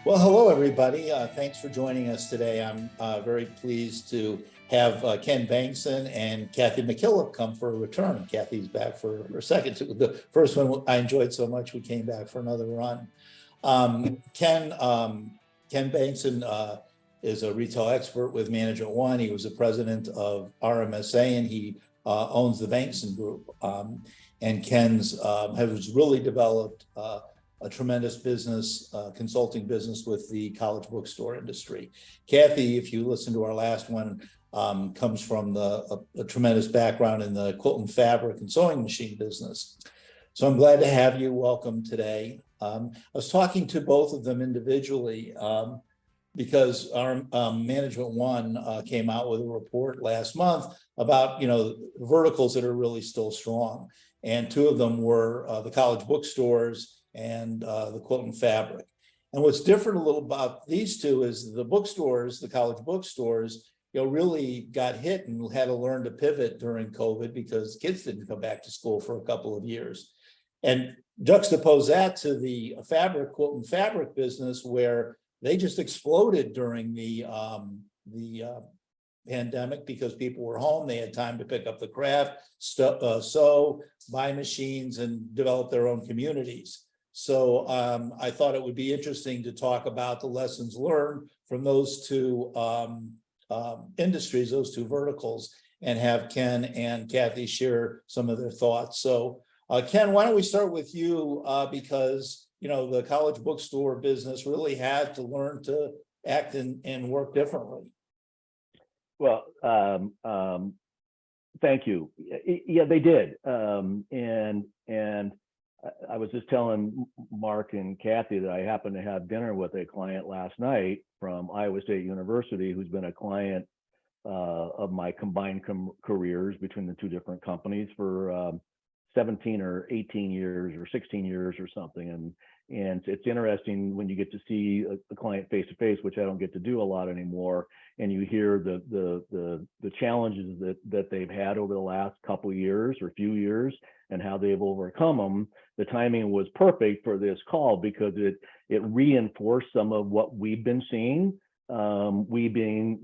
Well, hello, everybody. Thanks for joining us today. I'm very pleased to have Ken Bankson and Cathy McKillup come for a return. Cathy's back for her second. The first one I enjoyed so much, we came back for another run. Ken Bankson is a retail expert with Management One. He was the president of RMSA, and he owns the Bankson Group. And Ken's has really developed a tremendous business, consulting business with the college bookstore industry. Cathy, if you listen to our last one, comes from a tremendous background in the quilt and fabric and sewing machine business. So I'm glad to have you. Welcome today. I was talking to both of them individually because our Management One came out with a report last month about verticals that are really still strong, and two of them were the college bookstores and the quilt and fabric. And what's different a little about these two is the bookstores, the college bookstores, really got hit and had to learn to pivot during COVID because kids didn't come back to school for a couple of years. And juxtapose that to the quilt and fabric business, where they just exploded during the pandemic because people were home. They had time to pick up the craft, sew, buy machines, and develop their own communities. So I thought it would be interesting to talk about the lessons learned from those two industries, those two verticals, and have Ken and Cathy share some of their thoughts. So Ken, why don't we start with you, because the college bookstore business really had to learn to act and work differently. Well, thank you. Yeah, they did. And I was just telling Marc and Cathy that I happened to have dinner with a client last night from Iowa State University, who's been a client of my combined careers between the two different companies for 17 or 18 years or 16 years or something. And it's interesting when you get to see a client face to face, which I don't get to do a lot anymore, and you hear the challenges that they've had over the last couple of years or few years and how they've overcome them. The timing was perfect for this call because it reinforced some of what we've been seeing. We being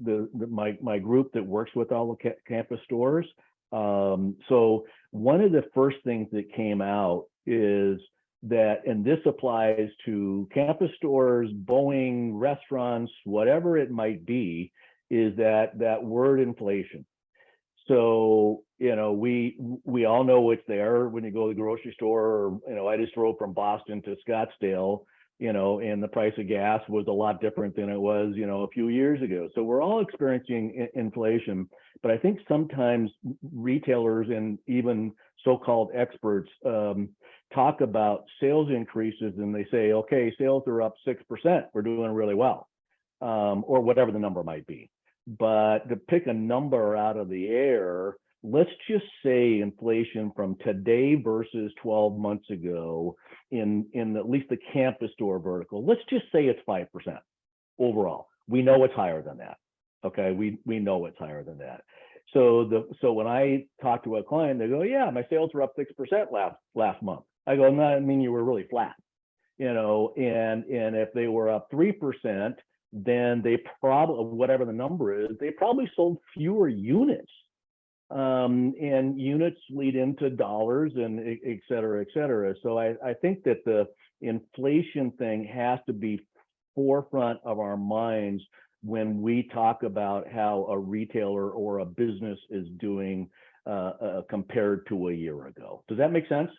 my group that works with all the campus stores. So one of the first things that came out is that, and this applies to campus stores, Boeing, restaurants, whatever it might be, is that word inflation. So, we all know it's there when you go to the grocery store, or, I just drove from Boston to Scottsdale, and the price of gas was a lot different than it was, a few years ago. So we're all experiencing inflation, but I think sometimes retailers and even so-called experts talk about sales increases and they say, okay, sales are up 6%, we're doing really well, or whatever the number might be. But to pick a number out of the air, let's just say inflation from today versus 12 months ago in at least the campus store vertical, let's just say it's 5% overall. We know it's higher than that. Okay, we know it's higher than that. So when I talk to a client, they go, yeah, my sales were up 6% last month. I go, no, I mean, you were really flat, and if they were up 3%, then they probably, whatever the number is, they probably sold fewer units. And units lead into dollars and et cetera, et cetera. So I think that the inflation thing has to be forefront of our minds when we talk about how a retailer or a business is doing compared to a year ago. Does that make sense?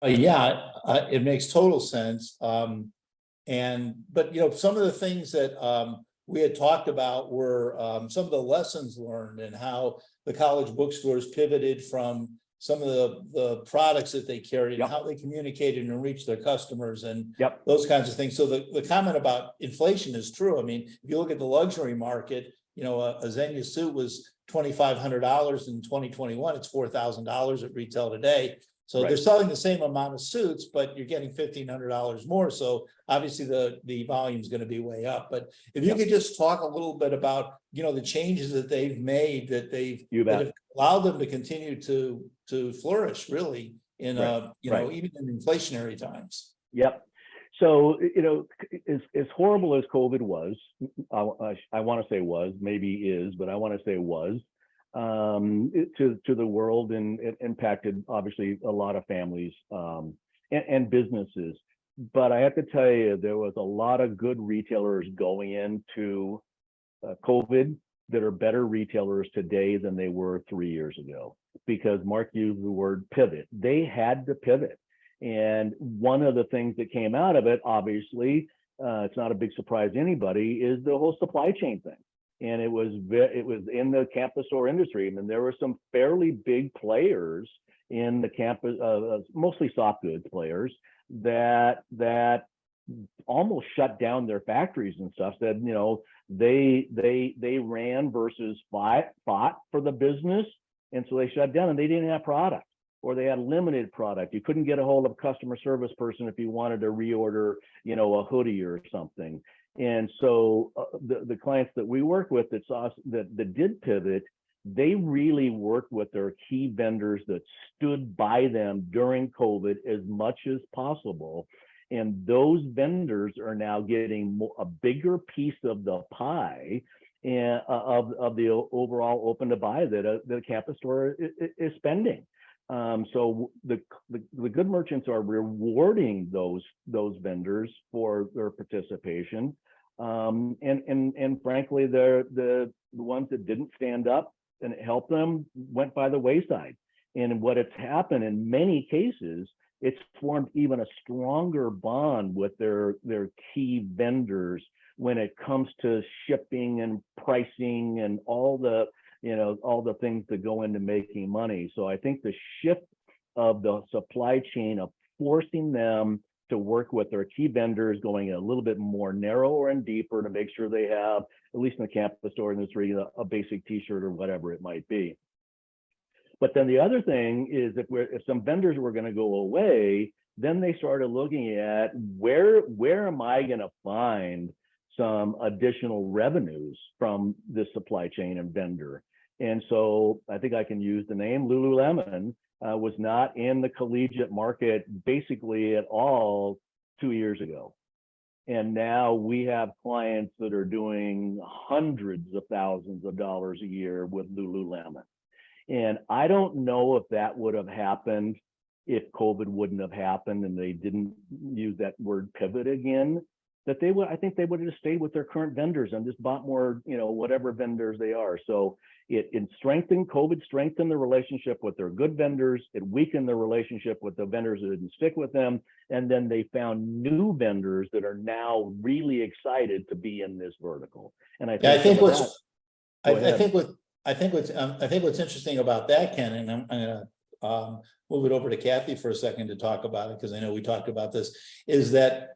Yeah, it makes total sense. But some of the things that we had talked about were some of the lessons learned and how the college bookstores pivoted from some of the products that they carried and how they communicated and reached their customers and those kinds of things. So the comment about inflation is true. I mean, if you look at the luxury market, a Xenia suit was $2,500 in 2021. It's $4,000 at retail today. So they're selling the same amount of suits, but you're getting $1,500 more. So obviously the volume is going to be way up. But if you could just talk a little bit about, the changes that they've made, that have allowed them to continue to flourish really in, even in inflationary times. Yep. So, as horrible as COVID was, I want to say was, maybe is, but I want to say was, to the world, and it impacted obviously a lot of families and businesses. But I have to tell you, there was a lot of good retailers going into COVID that are better retailers today than they were 3 years ago, because Marc used the word pivot. They had to pivot. And one of the things that came out of it, obviously, it's not a big surprise to anybody, is the whole supply chain thing. And it was in the campus store industry. I mean, there were some fairly big players in the campus, mostly soft goods players, that almost shut down their factories and stuff. Said, they ran versus fought for the business, and so they shut down, and they didn't have product, or they had limited product. You couldn't get a hold of a customer service person if you wanted to reorder, a hoodie or something. And so the clients that we work with that did pivot, they really worked with their key vendors that stood by them during COVID as much as possible. And those vendors are now getting a bigger piece of the pie and of the overall open to buy that the campus store is spending. So the good merchants are rewarding those vendors for their participation, and frankly, the ones that didn't stand up and help them went by the wayside. And what it's happened in many cases, it's formed even a stronger bond with their key vendors when it comes to shipping and pricing and all the things that go into making money. So I think the shift of the supply chain of forcing them to work with their key vendors, going a little bit more narrower and deeper to make sure they have, at least in the campus store industry, a basic t-shirt or whatever it might be. But then the other thing is, if some vendors were going to go away, then they started looking at where am I going to find some additional revenues from this supply chain and vendor. And so I think I can use the name Lululemon was not in the collegiate market basically at all 2 years ago. And now we have clients that are doing hundreds of thousands of dollars a year with Lululemon. And I don't know if that would have happened if COVID wouldn't have happened and they didn't use that word pivot again. I think they would have just stayed with their current vendors and just bought more, whatever vendors they are. So COVID strengthened the relationship with their good vendors. It weakened the relationship with the vendors that didn't stick with them. And then they found new vendors that are now really excited to be in this vertical. And I think what's interesting about that, Ken, and I'm going to move it over to Cathy for a second to talk about it, because I know we talked about this, is that,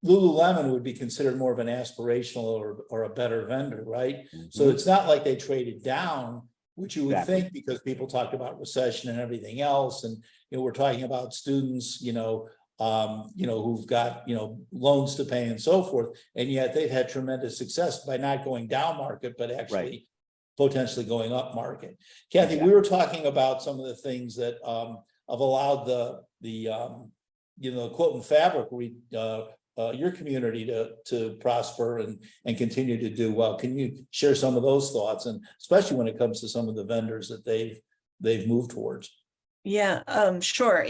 Lululemon would be considered more of an aspirational or a better vendor, right? Mm-hmm. So it's not like they traded down, which you would think, because people talked about recession and everything else. And, we're talking about students, who've got, loans to pay and so forth. And yet they've had tremendous success by not going down market, but actually potentially going up market. Cathy, we were talking about some of the things that have allowed the Quilt and Fabric your community to prosper and continue to do well. Can you share some of those thoughts, and especially when it comes to some of the vendors that they've moved towards? Yeah, sure.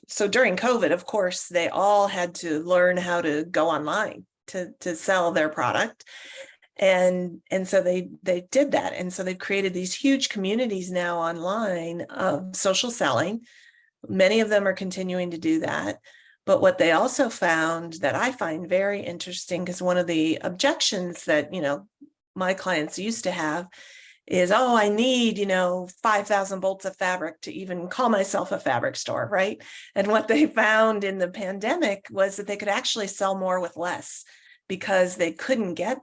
So during COVID, of course, they all had to learn how to go online to sell their product. And so they did that. And so they've created these huge communities now online of social selling. Many of them are continuing to do that. But what they also found that I find very interesting, because one of the objections that, my clients used to have is, I need, 5,000 bolts of fabric to even call myself a fabric store, right? And what they found in the pandemic was that they could actually sell more with less, because they couldn't get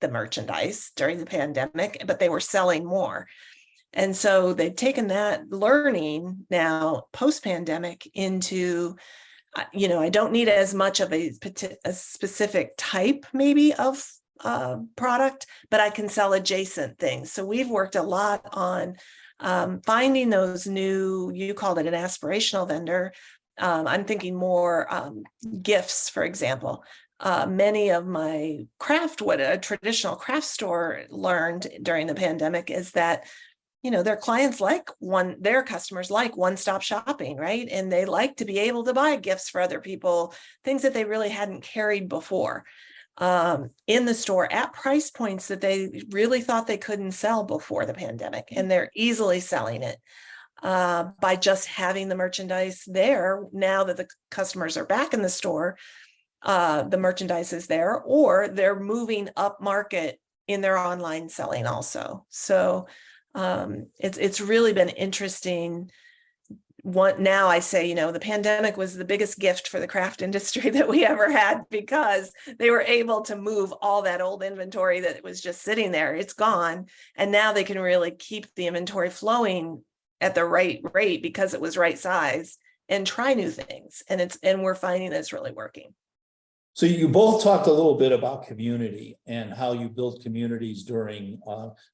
the merchandise during the pandemic, but they were selling more. And so they've taken that learning now post-pandemic into, I don't need as much of a specific type maybe of product, but I can sell adjacent things. So we've worked a lot on finding those new, you called it an aspirational vendor, I'm thinking more gifts, for example. Many of my what a traditional craft store learned during the pandemic is that, their clients their customers like one-stop shopping, right? And they like to be able to buy gifts for other people, things that they really hadn't carried before in the store at price points that they really thought they couldn't sell before the pandemic. And they're easily selling it by just having the merchandise there. Now that the customers are back in the store, the merchandise is there, or they're moving up market in their online selling also. So it's really been interesting. Now I say, the pandemic was the biggest gift for the craft industry that we ever had, because they were able to move all that old inventory that was just sitting there. It's gone. And now they can really keep the inventory flowing at the right rate because it was right size, and try new things. And we're finding that it's really working. So you both talked a little bit about community and how you built communities during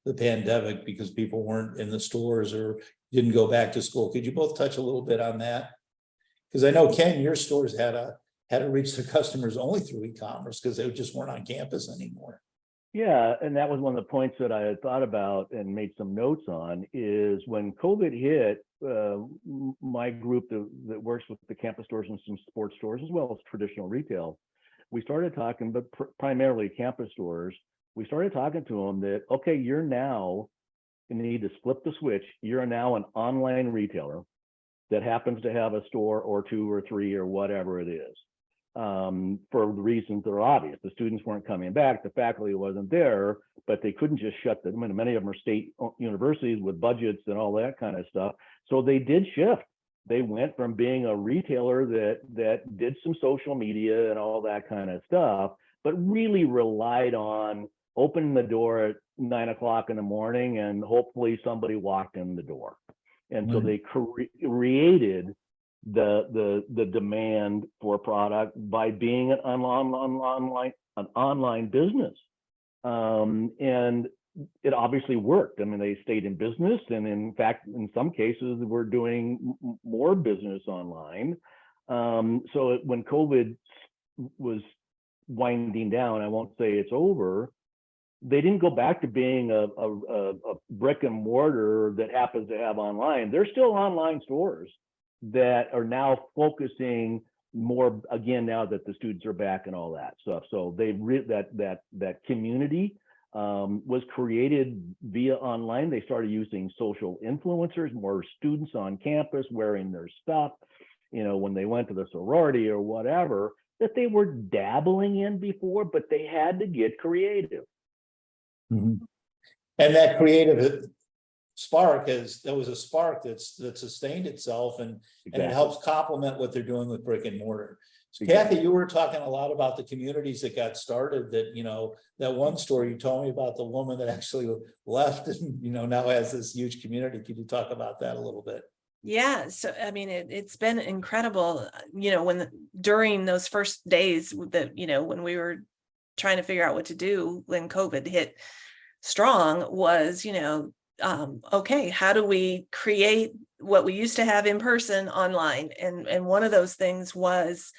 the pandemic because people weren't in the stores or didn't go back to school. Could you both touch a little bit on that? Because I know, Ken, your stores had to reach their customers only through e-commerce because they just weren't on campus anymore. Yeah, and that was one of the points that I had thought about and made some notes on, is when COVID hit, my group that works with the campus stores and some sports stores, as well as traditional retail, we started talking, but primarily campus stores, we started talking to them that, okay, you're now, you need to flip the switch. You're now an online retailer that happens to have a store or two or three or whatever it is. For the reasons that are obvious. The students weren't coming back, the faculty wasn't there, but they couldn't just shut them. Many of them are state universities with budgets and all that kind of stuff. So they did shift. They went from being a retailer that did some social media and all that kind of stuff, but really relied on opening the door at 9 o'clock in the morning and hopefully somebody walked in the door. And so they created the demand for product by being an online business, and it obviously worked. They stayed in business, and in fact, in some cases, we're doing more business online. So when COVID was winding down, I won't say it's over, they didn't go back to being a brick and mortar that happens to have online. They're still online stores that are now focusing more, again, now that the students are back and all that stuff. So they that community was created via online. They started using social influencers, more students on campus wearing their stuff, when they went to the sorority or whatever, that they were dabbling in before, but they had to get creative. Mm-hmm. And that creative spark there was a spark that sustained itself, and it helps complement what they're doing with brick and mortar. So Cathy, you were talking a lot about the communities that got started, that, that one story you told me about, the woman that actually left and, now has this huge community. Could you talk about that a little bit? Yeah. So, it's been incredible, during those first days that, when we were trying to figure out what to do when COVID hit strong, was, okay, how do we create what we used to have in person online? And one of those things was,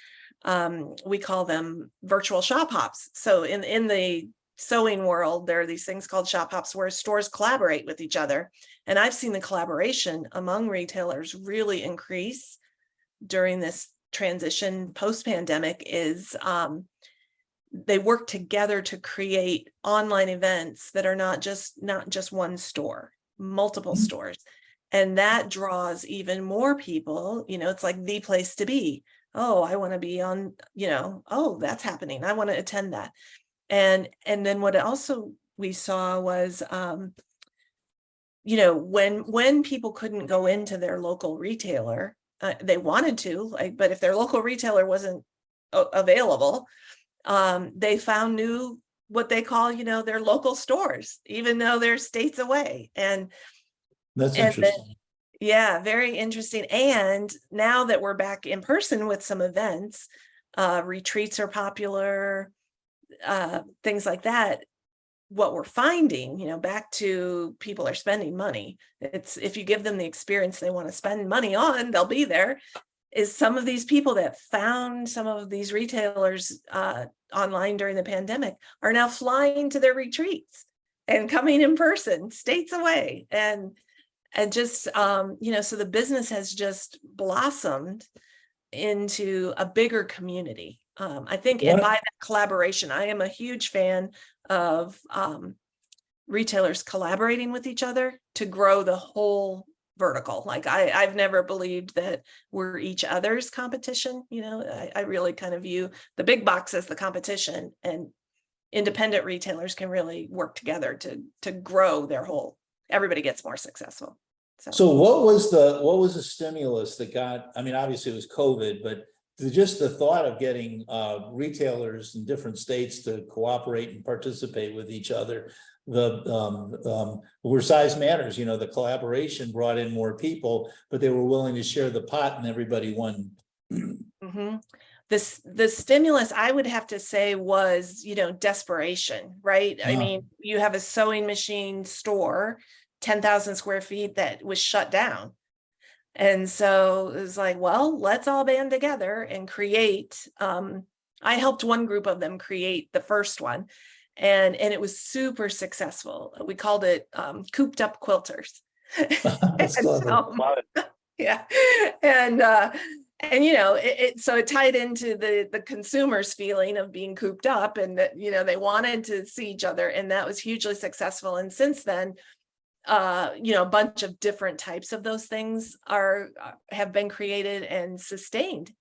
we call them virtual shop hops. So in the sewing world, there are these things called shop hops where stores collaborate with each other. And I've seen the collaboration among retailers really increase during this transition post-pandemic. Is they work together to create online events that are not just one store, multiple stores. And that draws even more people. It's like the place to be. Oh, I want to be on, oh, that's happening. I want to attend that. And then what also we saw was, when people couldn't go into their local retailer, they wanted to, but if their local retailer wasn't available, they found what they call, their local stores, even though they're states away. And that's interesting. Yeah, very interesting. And now that we're back in person with some events, retreats are popular, things like that. What we're finding, back to people are spending money. It's if you give them the experience they want to spend money on, they'll be there. is some of these people that found some of these retailers online during the pandemic are now flying to their retreats and coming in person states away, and just so the business has just blossomed into a bigger community. I think, and by that collaboration, I am a huge fan of retailers collaborating with each other to grow the whole vertical. Like I've never believed that we're each other's competition. I really kind of view the big box as the competition, and independent retailers can really work together to grow their whole. Everybody gets more successful. So what was the stimulus that got? I mean, obviously it was COVID, but just the thought of getting retailers in different states to cooperate and participate with each other. Where size matters, the collaboration brought in more people, but they were willing to share the pot and everybody won. Mm-hmm. The stimulus, I would have to say, was, desperation, right? I mean, you have a sewing machine store, 10,000 square feet, that was shut down. And so it was like, well, let's all band together and create. I helped one group of them create the first one. And it was super successful. We called it cooped up quilters. Yeah. So it tied into the consumer's feeling of being cooped up, and that, they wanted to see each other, and that was hugely successful. And since then, a bunch of different types of those things have been created and sustained.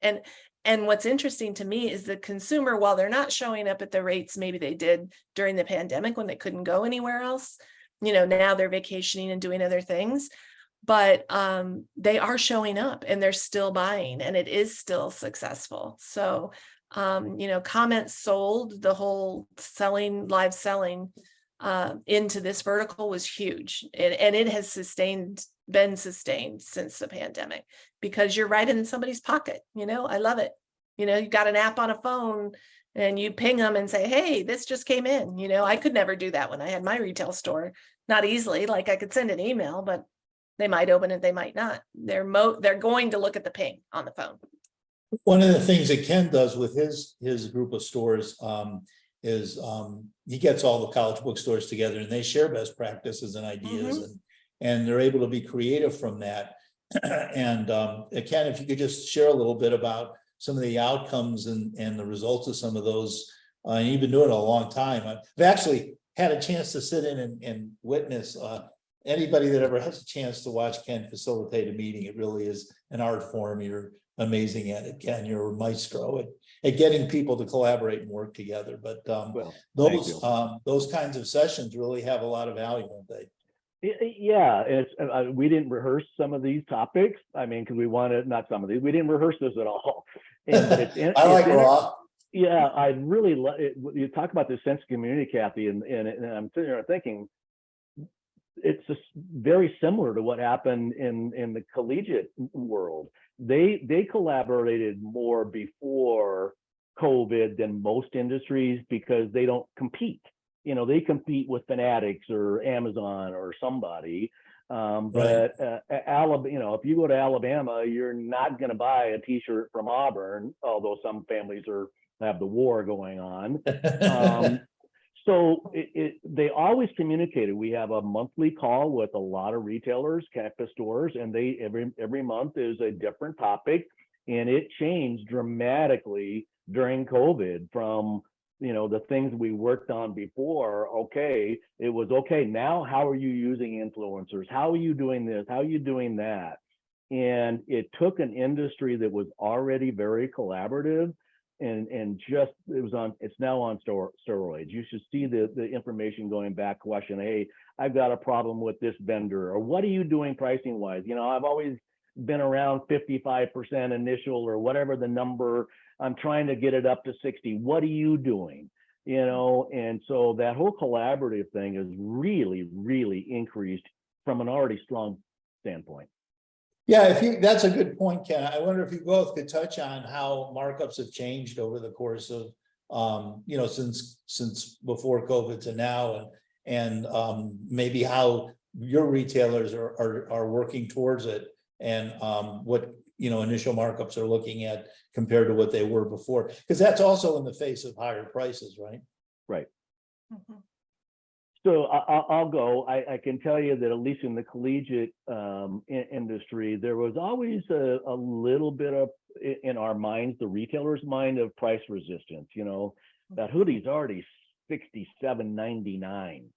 And what's interesting to me is the consumer, while they're not showing up at the rates maybe they did during the pandemic when they couldn't go anywhere else, now they're vacationing and doing other things, but they are showing up and they're still buying, and it is still successful. So, comments sold, the whole live selling into this vertical was huge, and it has been sustained since the pandemic, because you're right in somebody's pocket. I love it. You got an app on a phone and you ping them and say, hey, this just came in. I could never do that when I had my retail store. Not easily. Like, I could send an email, but they might open it, they might not. They're going to look at the ping on the phone. One of the things that Ken does with his group of stores is he gets all the college bookstores together and they share best practices and ideas, and they're able to be creative from that. And Ken, if you could just share a little bit about some of the outcomes and the results of some of those. And you've been doing it a long time. I've actually had a chance to sit in and witness anybody that ever has a chance to watch Ken facilitate a meeting. It really is an art form. You're amazing at it, Ken. You're a maestro at getting people to collaborate and work together. But those kinds of sessions really have a lot of value, don't they? Yeah, we didn't rehearse some of these topics. I mean, because we didn't rehearse this at all. And I like raw. Yeah, I really love it. You talk about this sense of community, Cathy, and I'm sitting there thinking it's just very similar to what happened in the collegiate world. They collaborated more before COVID than most industries because they don't compete. They compete with Fanatics or Amazon or somebody. But Alabama, if you go to Alabama, you're not going to buy a T-shirt from Auburn, although some families have the war going on. So they always communicated. We have a monthly call with a lot of retailers, campus stores, and they every month is a different topic, and it changed dramatically during COVID from the things we worked on before. Okay, it was okay. Now, how are you using influencers? How are you doing this? How are you doing that? And it took an industry that was already very collaborative and just it's now on steroids. You should see the information going back, question, hey, I've got a problem with this vendor, or what are you doing pricing wise? I've always been around 55% initial or whatever the number. I'm trying to get it up to 60. What are you doing? And so that whole collaborative thing is really, really increased from an already strong standpoint. Yeah, that's a good point, Ken. I wonder if you both could touch on how markups have changed over the course of, since before COVID to now, and maybe how your retailers are working towards it, and what, initial markups are looking at compared to what they were before, because that's also in the face of higher prices, right? Right. Mhm. So I'll go. I can tell you that at least in the collegiate industry, there was always a little bit of, in our minds, the retailer's mind, of price resistance. That hoodie's already $67.99.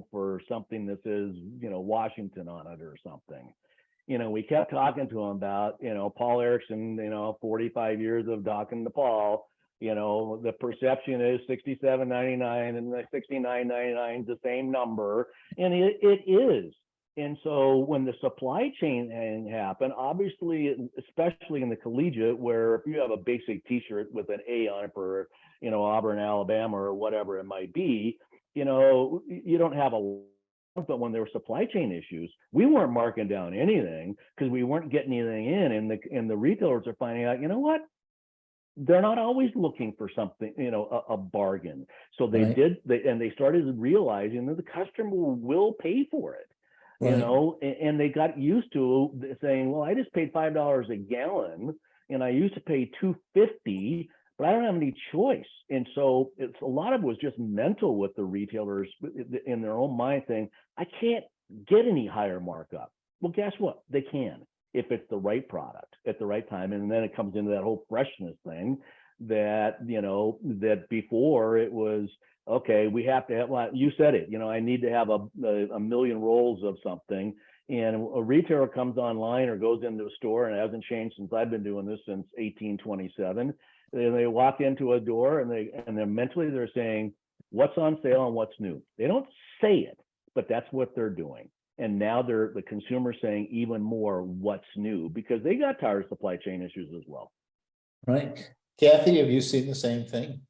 For something that says Washington on it or something. We kept talking to him about Paul Erickson. 45 years of talking to Paul. The perception is $67.99 and the $69.99 is the same number, and it is. And so when the supply chain happened, obviously, especially in the collegiate, where if you have a basic T-shirt with an A on it for Auburn, Alabama, or whatever it might be, you don't have a. But when there were supply chain issues, we weren't marking down anything because we weren't getting anything in, and the retailers are finding out, what? They're not always looking for something, a bargain. So they Right. they started realizing that the customer will pay for it, Right. and they got used to saying, well, I just paid $5 a gallon and I used to pay $2.50, but I don't have any choice. And so it's a lot of it was just mental with the retailers in their own mind saying, I can't get any higher markup. Well, guess what? They can, if it's the right product at the right time. And then it comes into that whole freshness thing that, that before it was, okay, we have to have, well, you said it, I need to have a million rolls of something. And a retailer comes online or goes into a store, and it hasn't changed since I've been doing this since 1827. And they walk into a door and they're mentally, they're saying, what's on sale and what's new? They don't say it, but that's what they're doing. And now the consumer saying even more what's new, because they got tired of supply chain issues as well. Right. Cathy, have you seen the same thing?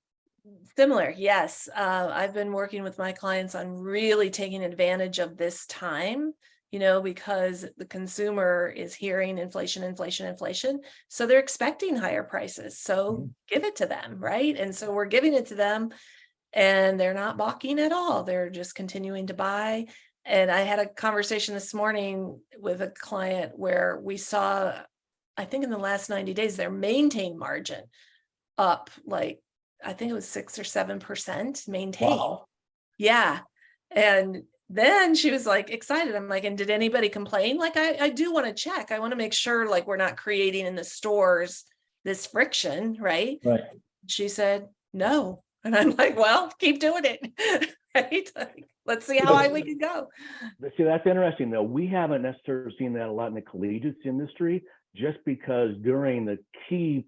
Similar, yes. I've been working with my clients on really taking advantage of this time, because the consumer is hearing inflation, inflation, inflation. So they're expecting higher prices. So give it to them, right? And so we're giving it to them, and they're not balking at all. They're just continuing to buy. And I had a conversation this morning with a client where we saw, I think in the last 90 days, their maintain margin up like, I think it was 6 or 7% maintain. Wow. Yeah. And then she was like excited. I'm like, and did anybody complain? Like, I do want to check. I want to make sure like we're not creating in the stores this friction, right? Right. She said, no. And I'm like, well, keep doing it. Right? Like, let's see how high we can go. See, that's interesting though. We haven't necessarily seen that a lot in the collegiate industry, just because during the key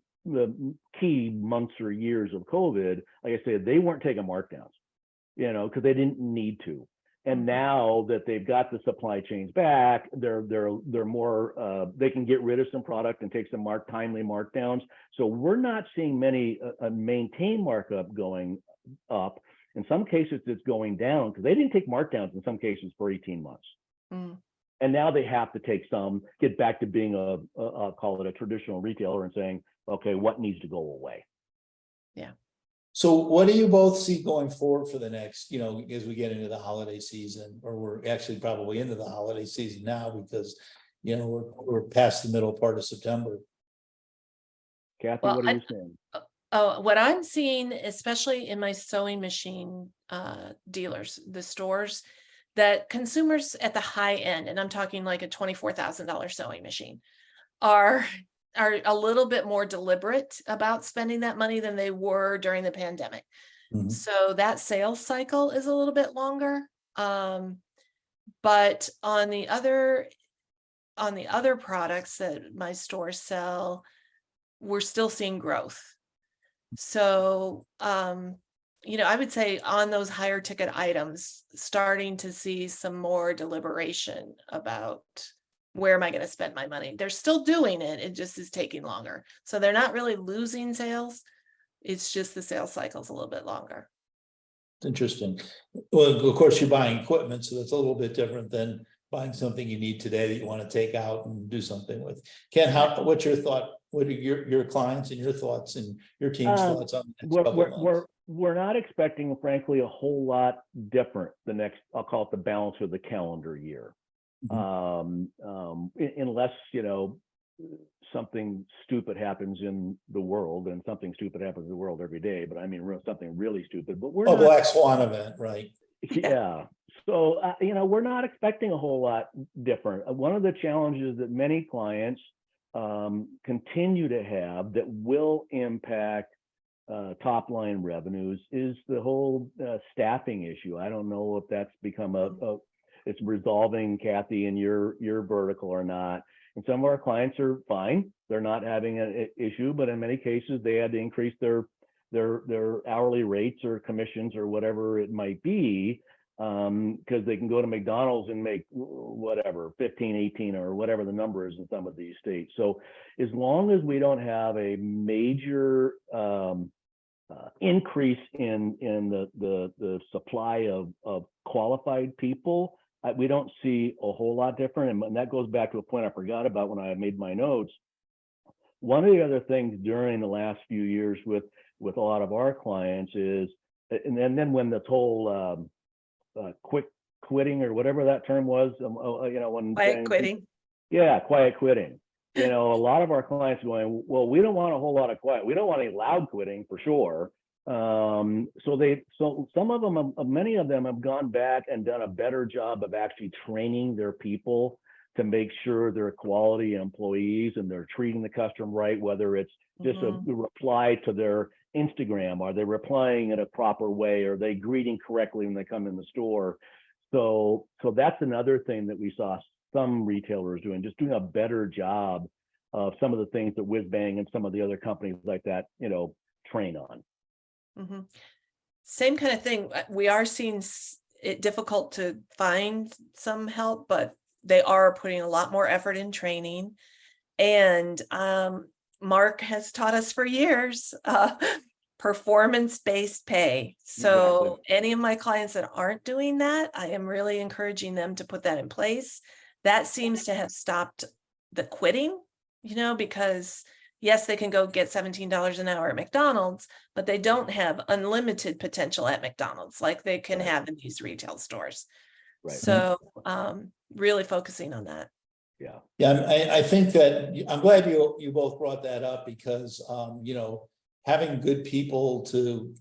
months or years of COVID, like I said, they weren't taking markdowns, because they didn't need to. And now that they've got the supply chains back, they're more, they can get rid of some product and take some timely markdowns. So we're not seeing many maintain markup going up. In some cases, it's going down because they didn't take markdowns in some cases for 18 months. And now they have to take get back to being I'll call it a traditional retailer and saying, okay, what needs to go away? Yeah. So what do you both see going forward for the next, as we get into the holiday season, or we're actually probably into the holiday season now because, we're past the middle part of September. Cathy, Well, what are you saying? what I'm seeing, especially in my sewing machine dealers, the stores, that consumers at the high end, and I'm talking like a $24,000 sewing machine, are a little bit more deliberate about spending that money than they were during the pandemic. So that sales cycle is a little bit longer. But on the other products that my stores sell, we're still seeing growth. So, I would say on those higher ticket items, starting to see some more deliberation about where am I going to spend my money. They're still doing it. It just is taking longer. So they're not really losing sales. It's just the sales cycle's a little bit longer. Interesting. Well, of course, you're buying equipment, so that's a little bit different than buying something you need today that you want to take out and do something with. Ken, what's your thought? What are your clients and your thoughts and your team's thoughts on the next couple of months? We're not expecting, frankly, a whole lot different the next, I'll call it the balance of the calendar year. Unless, something stupid happens in the world, and something stupid happens in the world every day, but I mean, something really stupid, but we're not, Black Swan event, right? yeah. So, we're not expecting a whole lot different. One of the challenges that many clients continue to have that will impact top line revenues is the whole staffing issue. I don't know if that's become it's resolving, Cathy, in your vertical or not. And some of our clients are fine; they're not having an issue. But in many cases, they had to increase their hourly rates or commissions or whatever it might be, because they can go to McDonald's and make whatever 15, 18, or whatever the number is in some of these states. So as long as we don't have a major increase in the supply of qualified people, we don't see a whole lot different. And that goes back to a point I forgot about when I made my notes. One of the other things during the last few years with a lot of our clients is, and then when this whole quick quitting or whatever that term was, when Quiet quitting. Yeah, quiet quitting. A lot of our clients are going, well, we don't want a whole lot of quiet. We don't want any loud quitting for sure. So some of them, many of them have gone back and done a better job of actually training their people to make sure they're quality employees and they're treating the customer right, whether it's just a reply to their Instagram, are they replying in a proper way, are they greeting correctly when they come in the store? So that's another thing that we saw some retailers doing, just doing a better job of some of the things that Whiz Bang and some of the other companies like that, train on. Same kind of thing. We are seeing it difficult to find some help, but they are putting a lot more effort in training. And Marc has taught us for years performance-based pay. So any of my clients that aren't doing that, I am really encouraging them to put that in place. That seems to have stopped the quitting, because yes, they can go get $17 an hour at McDonald's, but they don't have unlimited potential at McDonald's like they can have in these retail stores. Right. So really focusing on that. Yeah. Yeah, I think that I'm glad you both brought that up because, having good people to,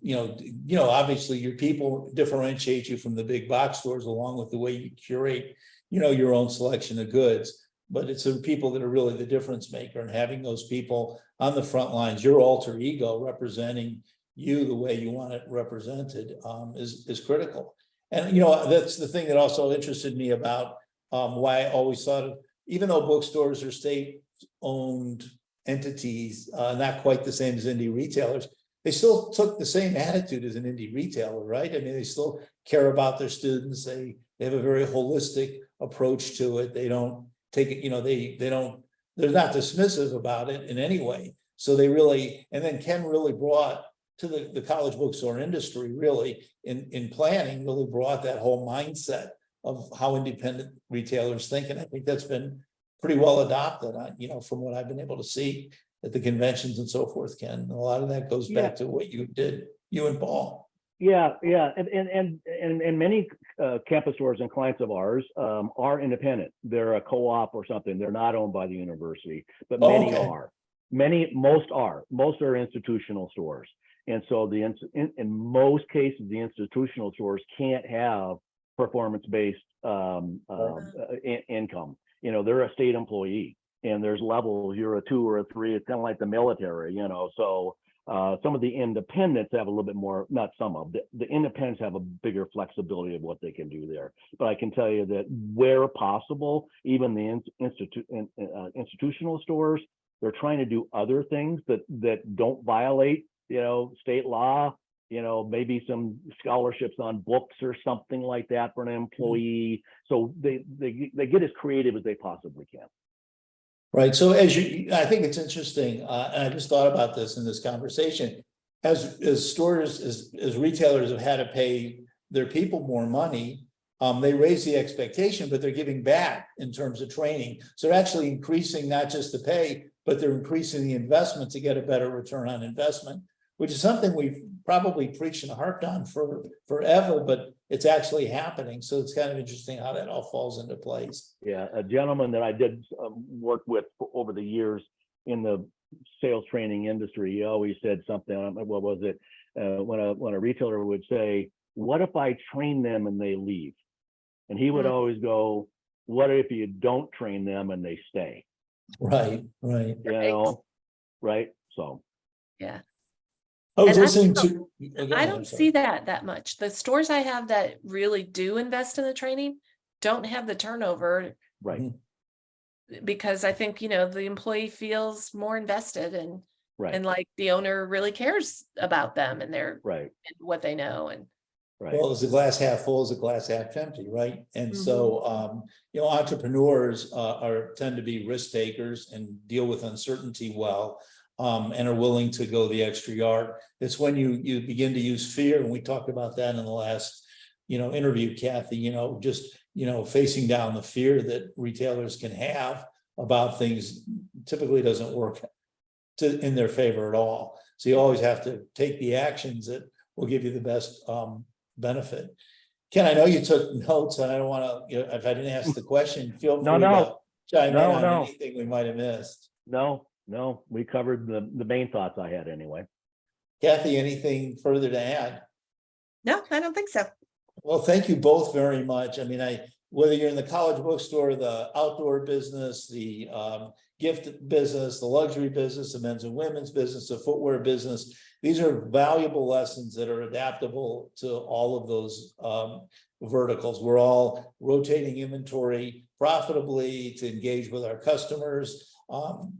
obviously your people differentiate you from the big box stores along with the way you curate, your own selection of goods. But it's the people that are really the difference maker, and having those people on the front lines, your alter ego representing you the way you want it represented is critical. And, that's the thing that also interested me about why I always thought of, even though bookstores are state-owned entities, not quite the same as indie retailers, they still took the same attitude as an indie retailer, right? I mean, they still care about their students. They have a very holistic approach to it. They don't take it, they're not dismissive about it in any way. So they really, and then Ken really brought to the college bookstore industry, really in planning, really brought that whole mindset of how independent retailers think. And I think that's been pretty well adopted, from what I've been able to see at the conventions and so forth, Ken. And a lot of that goes back to what you did, you and Paul. Yeah. And many campus stores and clients of ours are independent. They're a co-op or something. They're not owned by the university, but many are. Most are institutional stores. And so in most cases, the institutional stores can't have performance-based income. They're a state employee, and there's levels. You're a 2 or a 3. It's kind of like the military, So some of the independents have a little bit more. Not some of the independents have a bigger flexibility of what they can do there. But I can tell you that where possible, even the institutional stores, they're trying to do other things that don't violate, state law. Maybe some scholarships on books or something like that for an employee. So they get as creative as they possibly can. Right. So I think it's interesting, and I just thought about this in this conversation. As stores, as retailers have had to pay their people more money, they raise the expectation, but they're giving back in terms of training. So they're actually increasing not just the pay, but they're increasing the investment to get a better return on investment, which is something we've probably preached and harped on for forever, but it's actually happening. So it's kind of interesting how that all falls into place. Yeah, a gentleman that I did work with over the years in the sales training industry, he always said something. What was it? When a retailer would say, "What if I train them and they leave?" And he would always go, "What if you don't train them and they stay?" Right, right. You know, right? So Yeah. I was And listening to. Oh, go I ahead, I'm don't sorry. see that much. The stores I have that really do invest in the training don't have the turnover, right, Mhm. because I think, the employee feels more invested and right, like the owner really cares about them and right, and what they know. And right. Well, is the glass half full, is the glass half empty, right? And so, entrepreneurs tend to be risk takers and deal with uncertainty well, and are willing to go the extra yard. It's when you begin to use fear, and we talked about that in the last, interview, Cathy, just, facing down the fear that retailers can have about things typically doesn't work in their favor at all. So you always have to take the actions that will give you the best benefit. Ken, I know you took notes, and I don't want to, if I didn't ask the question, feel free to chime in on anything we might have missed. No, we covered the main thoughts I had anyway. Cathy, anything further to add? no, I don't think so. Well, thank you both very much. I mean, whether you're in the college bookstore, the outdoor business, the gift business, the luxury business, the men's and women's business, the footwear business, these are valuable lessons that are adaptable to all of those verticals. We're all rotating inventory profitably to engage with our customers.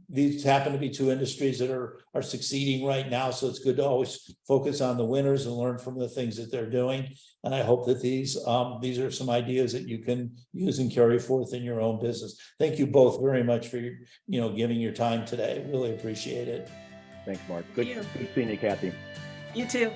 These happen to be two industries that are succeeding right now, so it's good to always focus on the winners and learn from the things that they're doing. And I hope that these are some ideas that you can use and carry forth in your own business. Thank you both very much for giving your time today. Really appreciate it. Thanks, Mark. Good seeing you, Cathy. You too.